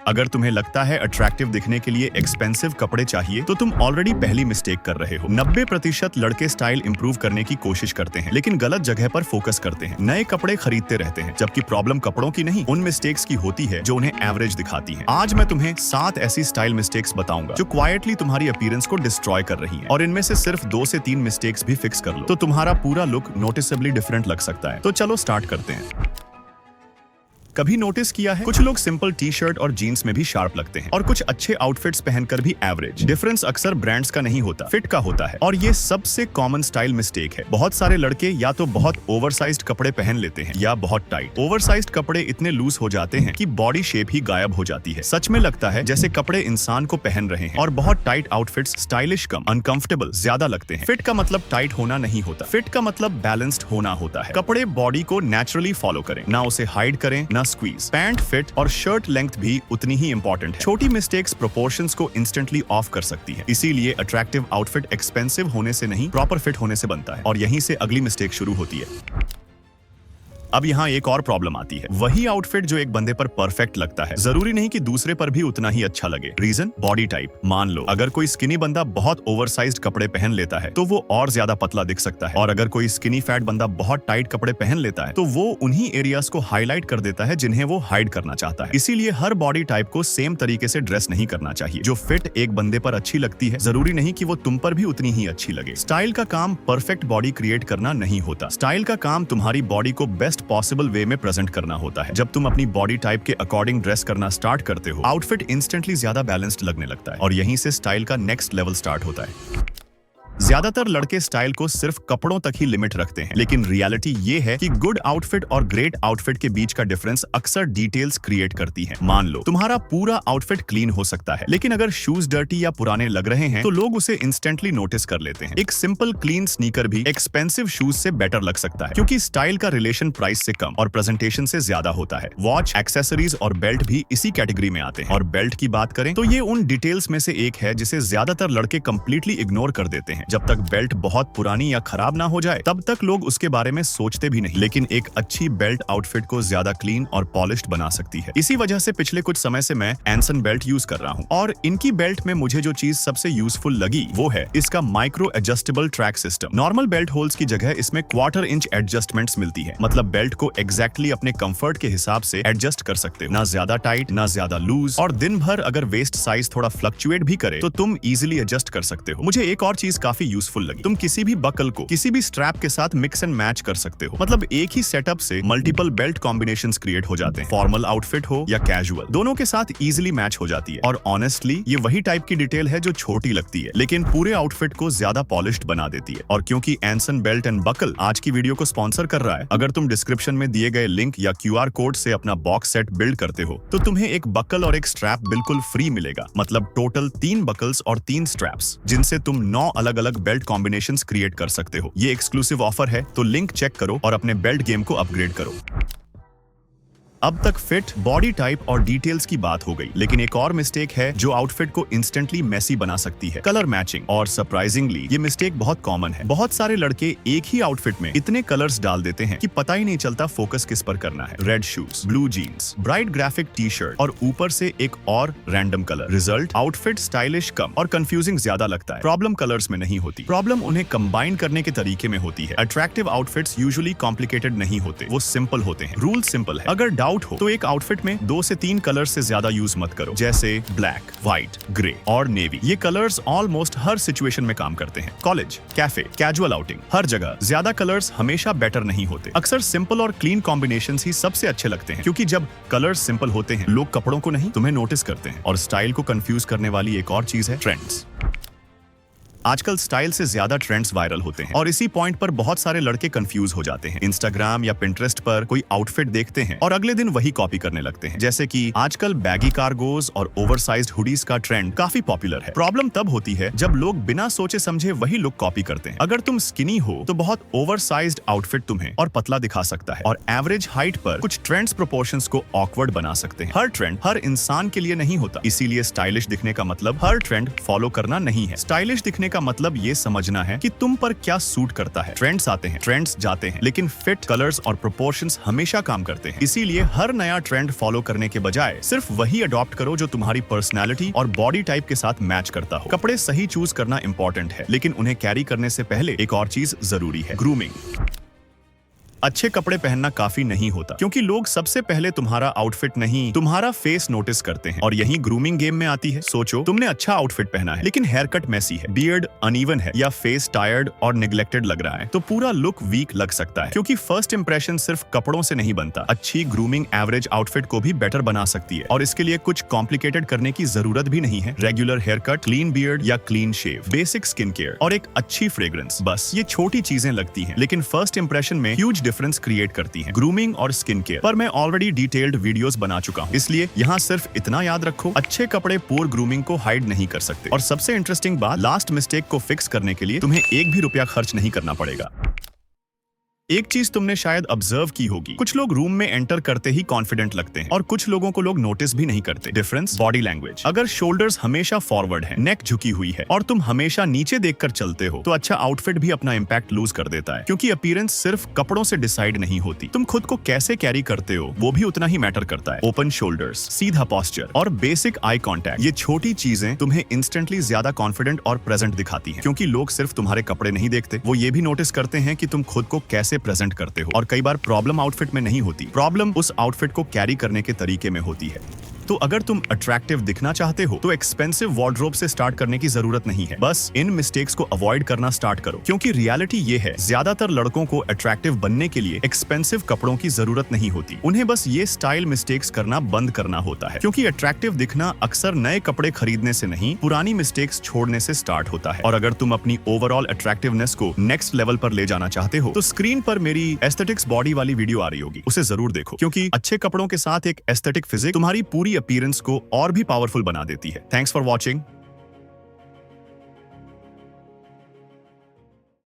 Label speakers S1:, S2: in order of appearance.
S1: अगर तुम्हें लगता है अट्रैक्टिव दिखने के लिए एक्सपेंसिव कपड़े चाहिए तो तुम ऑलरेडी पहली मिस्टेक कर रहे हो। 90% लड़के स्टाइल इंप्रूव करने की कोशिश करते हैं लेकिन गलत जगह पर फोकस करते हैं। नए कपड़े खरीदते रहते हैं जबकि प्रॉब्लम कपड़ों की नहीं उन मिस्टेक्स की होती है जो उन्हें एवरेज दिखाती है। आज मैं तुम्हें 7 ऐसी स्टाइल मिस्टेक्स बताऊंगा जो क्वाइटली तुम्हारी अपीयरेंस को डिस्ट्रॉय कर रही है, और इनमें से सिर्फ 2 से 3 मिस्टेक्स भी फिक्स कर लो तो तुम्हारा पूरा लुक नोटिसेबली डिफरेंट लग सकता है। तो चलो स्टार्ट करते हैं। कभी नोटिस किया है कुछ लोग सिंपल टी शर्ट और जीन्स में भी शार्प लगते हैं और कुछ अच्छे आउटफिट्स पहनकर भी एवरेज। डिफरेंस अक्सर ब्रांड्स का नहीं होता, फिट का होता है, और ये सबसे कॉमन स्टाइल मिस्टेक है। बहुत सारे लड़के या तो बहुत ओवरसाइज्ड कपड़े पहन लेते हैं या बहुत टाइट। ओवरसाइज्ड कपड़े इतने लूज हो जाते हैं कि बॉडी शेप ही गायब हो जाती है। सच में लगता है जैसे कपड़े इंसान को पहन रहे हैं, और बहुत टाइट आउटफिट्स स्टाइलिश कम अनकंफर्टेबल ज्यादा लगते हैं। फिट का मतलब टाइट होना नहीं होता, फिट का मतलब बैलेंस्ड होना होता है। कपड़े बॉडी को नेचुरली फॉलो करें, ना उसे हाइड करें ना स्क्वीज। पैंट फिट और शर्ट लेंथ भी उतनी ही इंपॉर्टेंट है। छोटी मिस्टेक्स प्रोपोर्शंस को इंस्टेंटली ऑफ कर सकती है। इसीलिए अट्रैक्टिव आउटफिट एक्सपेंसिव होने से नहीं प्रॉपर फिट होने से बनता है, और यहीं से अगली मिस्टेक शुरू होती है। अब यहाँ एक और प्रॉब्लम आती है। वही आउटफिट जो एक बंदे पर परफेक्ट लगता है जरूरी नहीं कि दूसरे पर भी उतना ही अच्छा लगे। Reason body type. मान लो अगर कोई स्किनी बंदा बहुत ओवरसाइज्ड कपड़े पहन लेता है तो वो और ज्यादा पतला दिख सकता है, और अगर कोई स्किनी फैट बंदा बहुत टाइट कपड़े पहन लेता है तो वो उन्हीं एरियाज को हाईलाइट कर देता है जिन्हें वो हाइड करना चाहता है। इसीलिए हर बॉडी टाइप को सेम तरीके से ड्रेस नहीं करना चाहिए। जो फिट एक बंदे पर अच्छी लगती है जरूरी नहीं कि वो तुम पर भी उतनी ही अच्छी लगे। स्टाइल का काम परफेक्ट बॉडी क्रिएट करना नहीं होता। स्टाइल का काम तुम्हारी बॉडी को बेस्ट पॉसिबल वे में प्रेजेंट करना होता है। जब तुम अपनी बॉडी टाइप के अकॉर्डिंग ड्रेस करना स्टार्ट करते हो आउटफिट इंस्टेंटली ज्यादा बैलेंस्ड लगने लगता है, और यहीं से स्टाइल का नेक्स्ट लेवल स्टार्ट होता है। ज्यादातर लड़के स्टाइल को सिर्फ कपड़ों तक ही लिमिट रखते हैं, लेकिन रियलिटी ये है कि गुड आउटफिट और ग्रेट आउटफिट के बीच का डिफरेंस अक्सर डिटेल्स क्रिएट करती है। मान लो तुम्हारा पूरा आउटफिट क्लीन हो सकता है, लेकिन अगर शूज डर्टी या पुराने लग रहे हैं तो लोग उसे इंस्टेंटली नोटिस कर लेते हैं। एक सिंपल क्लीन स्नीकर भी एक्सपेंसिव शूज से बेटर लग सकता है, क्योंकि स्टाइल का रिलेशन प्राइस से कम और प्रेजेंटेशन से ज्यादा होता है। वॉच, एक्सेसरीज और बेल्ट भी इसी कैटेगरी में आते हैं। और बेल्ट की बात करें तो ये उन डिटेल्स में से एक है जिसे ज्यादातर लड़के कंप्लीटली इग्नोर कर देते हैं। जब तक बेल्ट बहुत पुरानी या खराब ना हो जाए तब तक लोग उसके बारे में सोचते भी नहीं, लेकिन एक अच्छी बेल्ट आउटफिट को ज्यादा क्लीन और पॉलिश्ड बना सकती है। इसी वजह से पिछले कुछ समय से मैं एंसन बेल्ट यूज कर रहा हूँ, और इनकी बेल्ट में मुझे जो चीज सबसे यूजफुल लगी वो है इसका micro adjustable track system. Normal belt holes की जगह इसमें 1/4 इंच एडजस्टमेंट्स मिलती है, मतलब बेल्ट को एग्जैक्टली अपने कंफर्ट के हिसाब से एडजस्ट कर सकते हो, ना ज्यादा टाइट ना ज्यादा लूज। और दिन भर अगर वेस्ट साइज थोड़ा फ्लक्चुएट भी करे तो तुम इजिली एडजस्ट कर सकते हो। मुझे एक और चीज काफी यूजफुल लगी, तुम किसी भी बकल को किसी भी स्ट्रैप के साथ मिक्स एंड मैच कर सकते हो। मतलब एक ही सेटअप से मल्टीपल बेल्ट कॉम्बिनेशंस क्रिएट हो जाते हैं। फॉर्मल आउटफिट हो या कैजुअल, दोनों के साथ इजीली मैच हो जाती है। और ऑनेस्टली ये वही टाइप की डिटेल है जो छोटी लगती है लेकिन पूरे आउटफिट को ज्यादा पॉलिश्ड बना देती है। और क्योंकि एंसन बेल्ट एंड बकल आज की वीडियो को स्पॉन्सर कर रहा है, अगर तुम डिस्क्रिप्शन में दिए गए लिंक या QR कोड से अपना बॉक्स सेट बिल्ड करते हो तो तुम्हें एक बकल और एक स्ट्रैप बिल्कुल फ्री मिलेगा। मतलब टोटल 3 बकल्स और 3 स्ट्रैप्स, जिनसे तुम 9 अलग अलग बेल्ट कॉम्बिनेशंस क्रिएट कर सकते हो। ये एक्सक्लूसिव ऑफर है तो लिंक चेक करो और अपने बेल्ट गेम को अपग्रेड करो। अब तक फिट, बॉडी टाइप और डिटेल्स की बात हो गई, लेकिन एक और मिस्टेक है जो आउटफिट को इंस्टेंटली मेसी बना सकती है, कलर मैचिंग। और सरप्राइजिंगली ये मिस्टेक बहुत कॉमन है। बहुत सारे लड़के एक ही आउटफिट में इतने कलर्स डाल देते हैं कि पता ही नहीं चलता फोकस किस पर करना है। Red shoes, blue jeans, bright graphic T shirt और ऊपर से एक और random colour. Result, outfit stylish कम और कंफ्यूजिंग ज्यादा लगता है। प्रॉब्लम कलर्स में नहीं होती, प्रॉब्लम उन्हें कंबाइन करने के तरीके में होती है। अट्रैक्टिव आउटफिट्स यूजुअली कॉम्प्लिकेटेड नहीं होते, वो सिंपल होते हैं। रूल सिंपल है, अगर डाउट हो तो एक आउटफिट में 2 से 3 कलर्स से ज्यादा यूज मत करो, जैसे ब्लैक, व्हाइट, ग्रे और नेवी। ये कलर्स ऑलमोस्ट हर सिचुएशन में काम करते हैं। कॉलेज, कैफे, कैजुअल आउटिंग, हर जगह ज्यादा कलर्स हमेशा बेटर नहीं होते। अक्सर सिंपल और क्लीन कॉम्बिनेशंस ही सबसे अच्छे लगते हैं, क्योंकि जब कलर्स सिंपल होते हैं लोग कपड़ों को नहीं तुम्हें नोटिस करते हैं। और स्टाइल को कंफ्यूज करने वाली एक और चीज है ट्रेंड्स। आजकल स्टाइल से ज्यादा ट्रेंड्स वायरल होते हैं और इसी पॉइंट पर बहुत सारे लड़के कंफ्यूज हो जाते हैं। इंस्टाग्राम या पिंटरेस्ट पर कोई आउटफिट देखते हैं और अगले दिन वही कॉपी करने लगते हैं। जैसे कि आजकल बैगी कार्गोज और ओवरसाइज्ड हुडीज का ट्रेंड काफी पॉपुलर है। प्रॉब्लम तब होती है जब लोग बिना सोचे समझे वही लुक कॉपी करते हैं। अगर तुम स्किनी हो तो बहुत ओवरसाइज्ड आउटफिट तुम्हें और पतला दिखा सकता है, और एवरेज हाइट पर कुछ ट्रेंड्स प्रोपोर्शंस को ऑकवर्ड बना सकते हैं। हर ट्रेंड हर इंसान के लिए नहीं होता, इसीलिए स्टाइलिश दिखने का मतलब हर ट्रेंड फॉलो करना नहीं है। स्टाइलिश दिखने का का मतलब ये समझना है कि तुम पर क्या सूट करता है। ट्रेंड्स आते हैं, ट्रेंड्स जाते हैं, लेकिन फिट, कलर्स और प्रोपोर्शंस हमेशा काम करते हैं। इसीलिए हर नया ट्रेंड फॉलो करने के बजाय सिर्फ वही अडॉप्ट करो जो तुम्हारी पर्सनैलिटी और बॉडी टाइप के साथ मैच करता हो। कपड़े सही चूज करना इंपॉर्टेंट है, लेकिन उन्हें कैरी करने से पहले एक और चीज जरूरी है, ग्रूमिंग। अच्छे कपड़े पहनना काफी नहीं होता, क्योंकि लोग सबसे पहले तुम्हारा आउटफिट नहीं, तुम्हारा फेस नोटिस करते हैं, और यही ग्रूमिंग गेम में आती है। सोचो तुमने अच्छा आउटफिट पहना है, लेकिन हेयर कट मेसी है, बियर्ड अनइवन है, या फेस टायर्ड और निग्लेक्टेड लग रहा है, तो पूरा लुक वीक लग सकता है। क्योंकि फर्स्ट इंप्रेशन सिर्फ कपड़ों से नहीं बनता। अच्छी ग्रूमिंग एवरेज आउटफिट को भी बेटर बना सकती है, और इसके लिए कुछ कॉम्प्लिकेटेड करने की जरूरत भी नहीं है। Regular haircut, clean beard या clean shave, basic skin care और एक अच्छी फ्रेग्रेंस, बस ये छोटी चीजें लगती हैं, लेकिन फर्स्ट इंप्रेशन में ह्यूज डिफरेंस क्रिएट करती हैं। ग्रूमिंग और स्किन केयर पर मैं ऑलरेडी डिटेल्ड वीडियोस बना चुका हूं, इसलिए यहाँ सिर्फ इतना याद रखो, अच्छे कपड़े पुअर ग्रूमिंग को हाइड नहीं कर सकते। और सबसे इंटरेस्टिंग बात, लास्ट मिस्टेक को फिक्स करने के लिए तुम्हें एक भी रुपया खर्च नहीं करना पड़ेगा। एक चीज तुमने शायद ऑब्जर्व की होगी, कुछ लोग रूम में एंटर करते ही कॉन्फिडेंट लगते हैं और कुछ लोगों को लोग नोटिस भी नहीं करते। Difference, body language. अगर शोल्डर्स हमेशा फॉरवर्ड है, नेक झुकी हुई है और तुम हमेशा नीचे देखकर चलते हो, तो अच्छा आउटफिट भी अपना इंपैक्ट लूज कर देता है। क्योंकि अपीयरेंस सिर्फ कपड़ों से डिसाइड नहीं होती, तुम खुद को कैसे कैरी करते हो वो भी उतना ही मैटर करता है। ओपन शोल्डर्स, सीधा पोस्चर और बेसिक आई कॉन्टैक्ट, ये छोटी चीजें तुम्हें इंस्टेंटली ज्यादा कॉन्फिडेंट और प्रेजेंट दिखाती हैं। क्योंकि लोग सिर्फ तुम्हारे कपड़े नहीं देखते, वो ये भी नोटिस करते हैं कि तुम खुद को कैसे प्रेजेंट करते हो। और कई बार प्रॉब्लम आउटफिट में नहीं होती, प्रॉब्लम उस आउटफिट को कैरी करने के तरीके में होती है। तो अगर तुम अट्रैक्टिव दिखना चाहते हो तो एक्सपेंसिव वार्डरोब से स्टार्ट करने की जरूरत नहीं है, बस इन मिस्टेक्स को अवॉइड करना स्टार्ट करो। क्योंकि रियलिटी ये है, ज्यादातर लड़कों को अट्रैक्टिव बनने के लिए एक्सपेंसिव कपड़ों की जरूरत नहीं होती, उन्हें बस ये स्टाइल मिस्टेक्स करना बंद करना होता है। क्योंकि अट्रैक्टिव दिखना अक्सर नए कपड़े खरीदने से नहीं, पुरानी मिस्टेक्स छोड़ने से स्टार्ट होता है। और अगर तुम अपनी ओवरऑल अट्रैक्टिवनेस को नेक्स्ट लेवल पर ले जाना चाहते हो, तो स्क्रीन पर मेरी एस्थेटिक्स बॉडी वाली वीडियो आ रही होगी, उसे जरूर देखो। क्योंकि अच्छे कपड़ों के साथ एक एस्थेटिक फिजिक तुम्हारी पूरी अपीयरेंस को और भी पावरफुल बना देती है। Thanks for watching.